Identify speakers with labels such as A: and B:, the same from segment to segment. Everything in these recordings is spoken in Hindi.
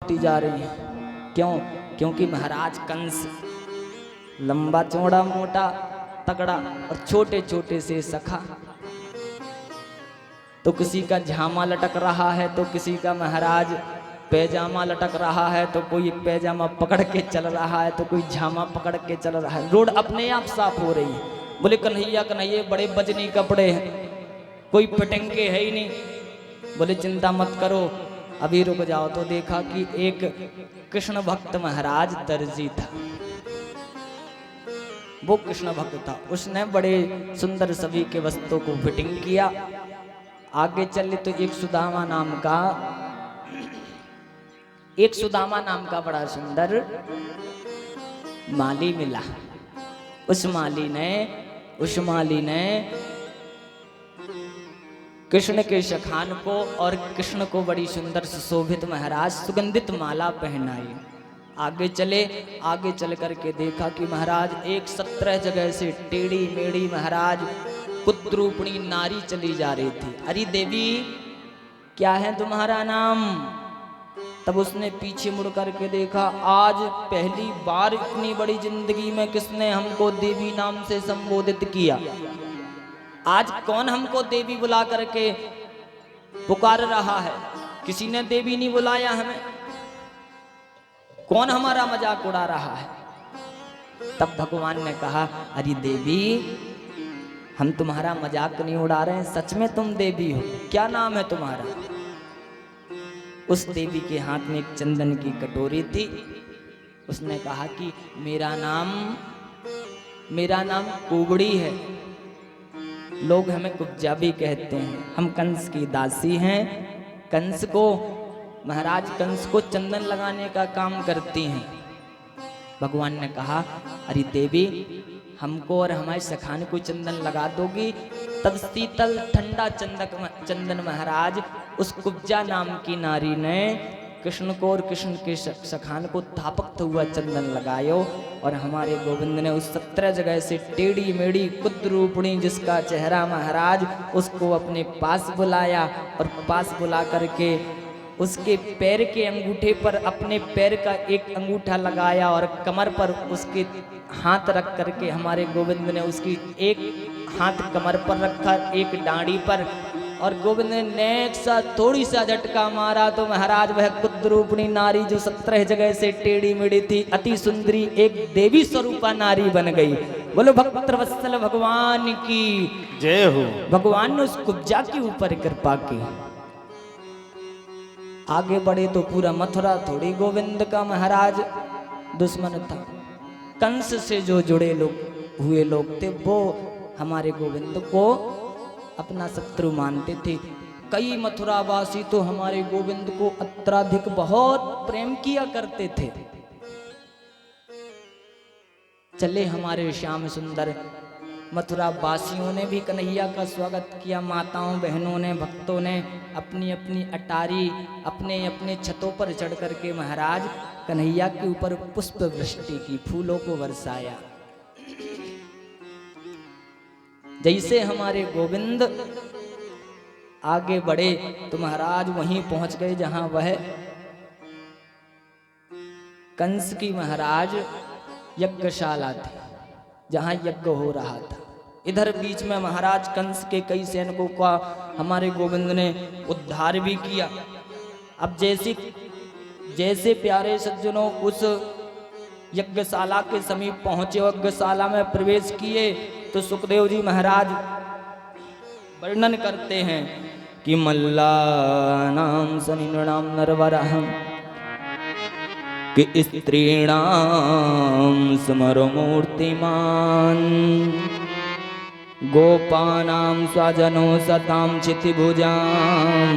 A: होती जा रही है। क्यों? क्योंकि महाराज कंस लंबा चौड़ा मोटा तगड़ा और छोटे छोटे से सखा, तो किसी का झामा लटक रहा है तो किसी का महाराज पैजामा लटक रहा है, तो कोई पैजामा पकड़ के चल रहा है तो कोई झामा पकड़ के चल रहा है। रोड अपने आप साफ हो रही है। बोले कन्हैया कन्हैया बड़े बजनी कपड़े हैं, कोई पटंगे है ही नहीं। बोले चिंता मत करो अभी रुक जाओ। तो देखा कि एक कृष्ण भक्त महाराज दर्जी था, वो कृष्ण भक्त था, उसने बड़े सुंदर सभी के वस्त्रों को फिटिंग किया। आगे चले तो एक सुदामा नाम का बड़ा सुंदर माली मिला। उस माली ने कृष्ण के शखान को और कृष्ण को बड़ी सुंदर सुशोभित महाराज सुगंधित माला पहनाई। आगे चल करके देखा कि महाराज एक 17 जगह से टेढ़ी मेढ़ी महाराज पुत्रूपणी नारी चली जा रही थी। अरे देवी क्या है तुम्हारा नाम? तब उसने पीछे मुड़ करके देखा, आज पहली बार इतनी बड़ी जिंदगी में किसने हमको देवी नाम से संबोधित किया। आज कौन हमको देवी बुला करके पुकार रहा है? किसी ने देवी नहीं बुलाया हमें। कौन हमारा मजाक उड़ा रहा है? तब भगवान ने कहा, अरे देवी हम तुम्हारा मजाक नहीं उड़ा रहे हैं, सच में तुम देवी हो। क्या नाम है तुम्हारा? उस देवी के हाथ में एक चंदन की कटोरी थी। उसने कहा कि मेरा नाम कुबड़ी है, लोग हमें कुब्जा भी कहते हैं। हम कंस की दासी हैं। महाराज कंस को चंदन लगाने का काम करती हैं। भगवान ने कहा, अरे देवी हमको और हमारे सखान को चंदन लगा दोगी? तब शीतल ठंडा चंदन महाराज उस कुब्जा नाम की नारी ने कृष्ण को और कृष्ण के सखान को थापकता हुआ चंदन लगायो। और हमारे गोविंद ने उस 17 जगह से टेढ़ी मेढ़ी कुद्रूपणी जिसका चेहरा महाराज, उसको अपने पास बुलाया और पास बुला करके उसके पैर के अंगूठे पर अपने पैर का एक अंगूठा लगाया और कमर पर उसके हाथ रख करके हमारे गोविंद ने उसकी एक हाथ कमर पर रखा, एक डांडी पर, और गोविंद ने नेक सा थोड़ी सा झटका मारा तो महाराज वह कुद्रूपणी नारी जो 17 जगह से टेढ़ी मेढ़ी थी, अति सुंदरी एक देवी स्वरूपा नारी बन गई। बोलो भक्तवत्सल भगवान की
B: जय हो।
A: भगवान ने उस कुब्जा के ऊपर कृपा की। आगे बढ़े तो पूरा मथुरा थोड़ी गोविंद का महाराज दुश्मन था। कंस से जो जुड़े लोग थे वो हमारे गोविंद को अपना शत्रु मानते थे। कई मथुरावासी तो हमारे गोविंद को अत्यधिक बहुत प्रेम किया करते थे। चले हमारे श्याम सुंदर मथुरा वासियों ने भी कन्हैया का स्वागत किया। माताओं बहनों ने भक्तों ने अपनी अपनी अटारी अपने अपने छतों पर चढ़ करके महाराज कन्हैया के ऊपर पुष्प वृष्टि की, फूलों को बरसाया। जैसे हमारे गोविंद आगे बढ़े तो महाराज वहीं पहुंच गए जहां वह कंस की महाराज यज्ञशाला थी, जहां यज्ञ हो रहा था। इधर बीच में महाराज कंस के कई सैनिकों का हमारे गोविंद ने उद्धार भी किया। अब जैसे प्यारे सज्जनों उस यज्ञशाला के समीप पहुंचे, यज्ञशाला में प्रवेश किए तो सुखदेव जी महाराज वर्णन करते हैं कि मल्लानां सनिनां नरवरहं कि स्त्रीणां स्मरमूर्तिमान् गोपानां स्वजनो सतां क्षितिभुजां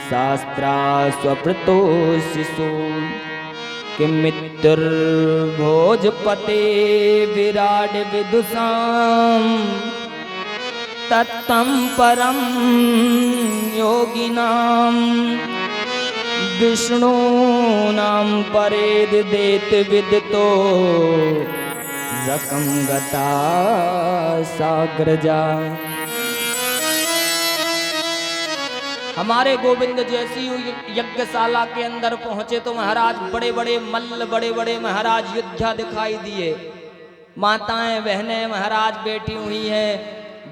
A: शास्त्रा स्वप्रतो शिशु किमित्युर्भोजपते विराट विदुषां तत्तं परं योगिनां विष्णूनां परेद देत विदितो रकं गता साग्रजा। हमारे गोविंद जैसी यज्ञशाला के अंदर पहुंचे तो महाराज बड़े बड़े मल्ल, बड़े बड़े महाराज योद्धा दिखाई दिए। माताएं बहनें महाराज बैठी हुई हैं,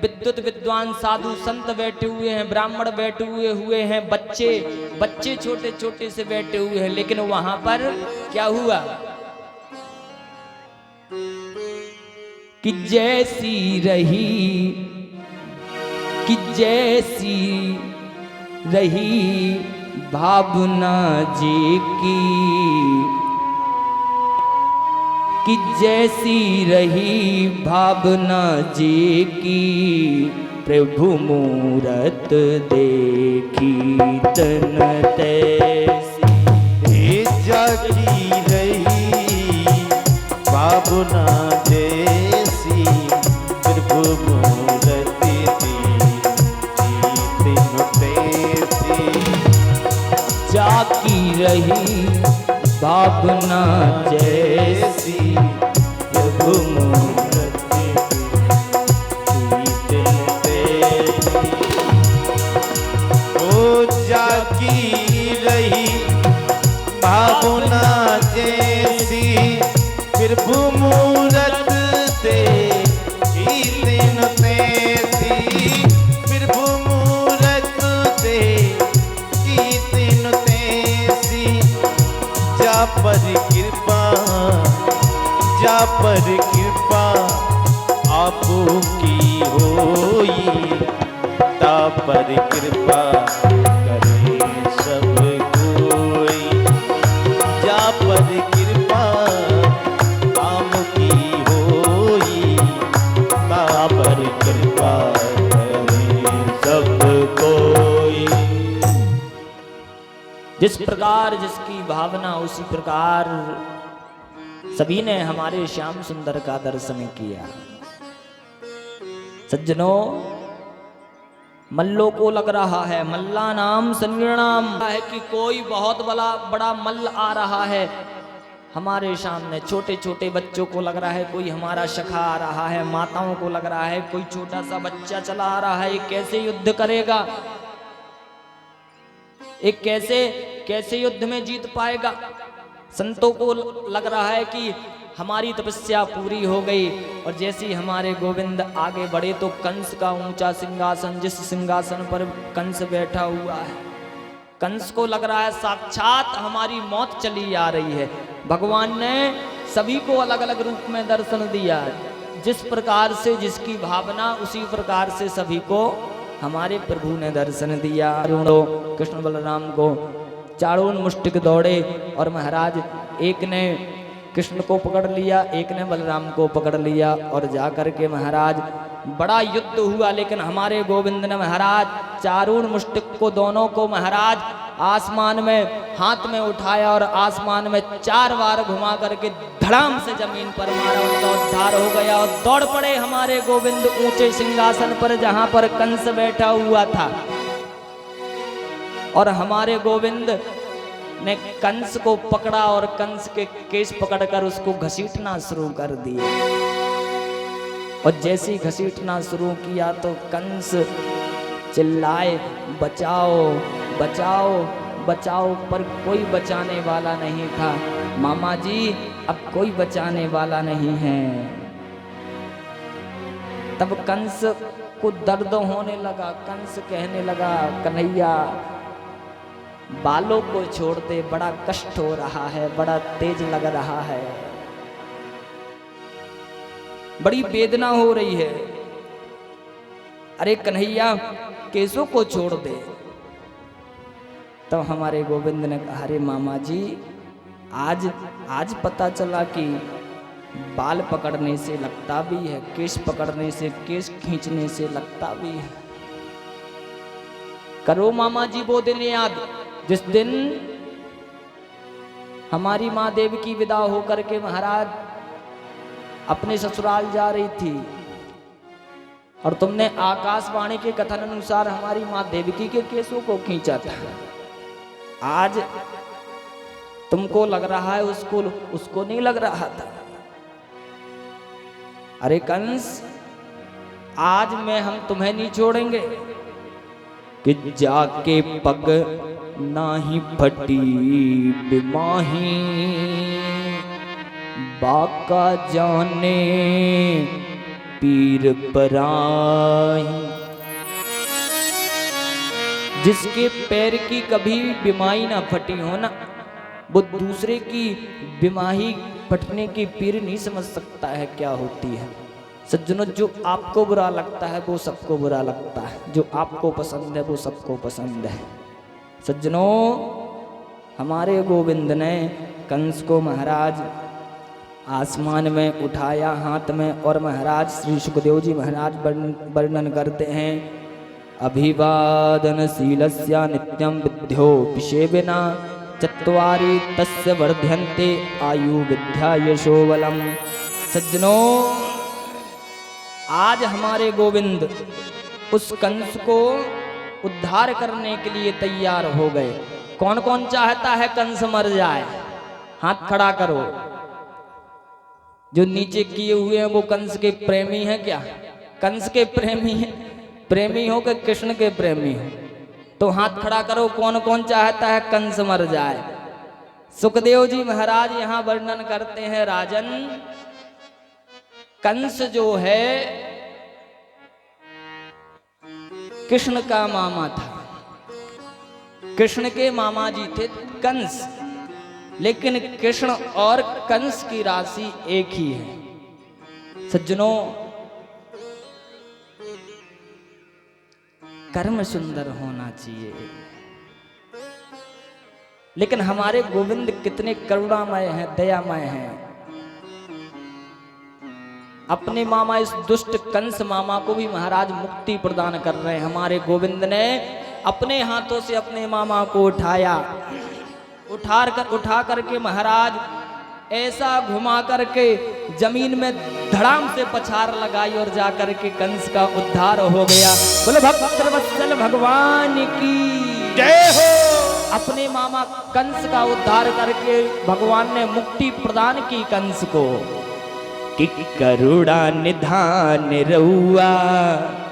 A: विद्युत विद्वान साधु संत बैठे हुए हैं, ब्राह्मण बैठे हुए हैं, बच्चे छोटे छोटे से बैठे हुए हैं। लेकिन वहां पर क्या हुआ कि जैसी रही भावना जी की, कि जैसी रही भावना जी की, प्रभु मूरत देखी तन तैसी।
B: जागी रही भावना जैसी, प्रभु मूरत
A: जाकी रही भावना जैसी, प्रभु मूरत
B: ओ जाकी रही भावना जैसी, प्रभु मूरत देखी तिन तैसी, प्रभु मूरत देखी तिन तैसी। जा पर कृपा आपू की होई, ता पर कृपा करे सब कोई। जा पर कृपा आपकी होई, ता पर कृपा करे सब कोई।
A: जिस प्रकार जिसकी भावना उसी प्रकार सभी ने हमारे श्याम सुंदर का दर्शन किया। सज्जनों, मल्लों को लग रहा है, मल्ला नाम संगीर्णाम है कि कोई बहुत बड़ा मल्ल आ रहा है हमारे सामने। छोटे छोटे बच्चों को लग रहा है कोई हमारा सखा आ रहा है, माताओं को लग रहा है कोई छोटा सा बच्चा चला आ रहा है, कैसे युद्ध करेगा, एक कैसे युद्ध में जीत पाएगा। संतों को लग रहा है कि हमारी तपस्या पूरी हो गई। और जैसे ही हमारे गोविंद आगे बढ़े तो कंस का ऊंचा सिंहासन, जिस सिंहासन पर कंस बैठा हुआ है, कंस को लग रहा है साक्षात हमारी मौत चली आ रही है। भगवान ने सभी को अलग अलग रूप में दर्शन दिया। जिस प्रकार से जिसकी भावना उसी प्रकार से सभी को हमारे प्रभु ने दर्शन दिया। कृष्ण बलराम को चारों मुष्टिक दौड़े और महाराज एक ने कृष्ण को पकड़ लिया, एक ने बलराम को पकड़ लिया और जाकर के महाराज बड़ा युद्ध हुआ। लेकिन हमारे गोविंद ने महाराज चारों मुष्टिक को दोनों को महाराज आसमान में हाथ में उठाया और आसमान में 4 बार घुमा करके धड़ाम से जमीन पर मारा, उनका उद्धार हो गया और दौड़ पड़े हमारे गोविंद ऊंचे सिंहासन पर जहां पर कंस बैठा हुआ था। और हमारे गोविंद ने कंस को पकड़ा और कंस के केस पकड़कर उसको घसीटना शुरू कर दिया। और जैसे ही घसीटना शुरू किया तो कंस चिल्लाए, बचाओ बचाओ बचाओ, पर कोई बचाने वाला नहीं था। मामा जी, अब कोई बचाने वाला नहीं है। तब कंस को दर्द होने लगा। कंस कहने लगा, कन्हैया बालों को छोड़ दे, बड़ा कष्ट हो रहा है, बड़ा तेज लग रहा है, बड़ी वेदना हो रही है। अरे कन्हैया केसों को छोड़ दे। तो हमारे गोविंद ने कहा, अरे मामा जी, आज पता चला कि बाल पकड़ने से लगता भी है, केस पकड़ने से, केस खींचने से लगता भी है। करो मामा जी वो दिन याद जिस दिन हमारी माँ देवी की विदा होकर के महाराज अपने ससुराल जा रही थी और तुमने आकाशवाणी के कथन अनुसार हमारी माँ देवकी के केसों को खींचा था। आज तुमको लग रहा है, उसको नहीं लग रहा था। अरे कंस, आज में हम तुम्हें नहीं छोड़ेंगे। कि जाके पग नाही फटी बिमाही, बाका जाने पीर पराही। जिसके पैर की कभी बिमाई ना फटी हो ना, वो दूसरे की बिमाही फटने की पीर नहीं समझ सकता है क्या होती है। सज्जनों, जो आपको बुरा लगता है वो सबको बुरा लगता है, जो आपको पसंद है वो सबको पसंद है। सज्जनों, हमारे गोविंद ने कंस को महाराज आसमान में उठाया हाथ में, और महाराज श्री सुखदेव जी महाराज वर्णन करते हैं, अभिवादनशीलस्य नित्यं विद्यो विषेविना चत्वारि तस्य वर्ध्यन्ते आयु विद्या यशो बलम्। सज्जनों, आज हमारे गोविंद उस कंस को उद्धार करने के लिए तैयार हो गए। कौन कौन चाहता है कंस मर जाए? हाथ खड़ा करो। जो नीचे किए हुए हैं वो कंस के प्रेमी हैं क्या? कंस के प्रेमी हैं? प्रेमी हो कि कृष्ण के प्रेमी हो? तो हाथ खड़ा करो। कौन कौन चाहता है कंस मर जाए? सुखदेव जी महाराज यहां वर्णन करते हैं, राजन, कंस जो है कृष्ण का मामा था। कृष्ण के मामा जी थे कंस, लेकिन कृष्ण और कंस की राशि एक ही है। सज्जनों, कर्म सुंदर होना चाहिए, लेकिन हमारे गोविंद कितने करुणामय हैं, दयामय हैं। अपने मामा इस दुष्ट कंस मामा को भी महाराज मुक्ति प्रदान कर रहे हैं। हमारे गोविंद ने अपने हाथों से अपने मामा को उठाया, उठा करके महाराज ऐसा घुमा करके जमीन में धड़ाम से पछाड़ लगाई और जा करके कंस का उद्धार हो गया। बोले भक्तवत्सल भगवान की
B: जय हो।
A: अपने मामा कंस का उद्धार करके भगवान ने मुक्ति प्रदान की कंस को। कि करुणा निधान रहुआ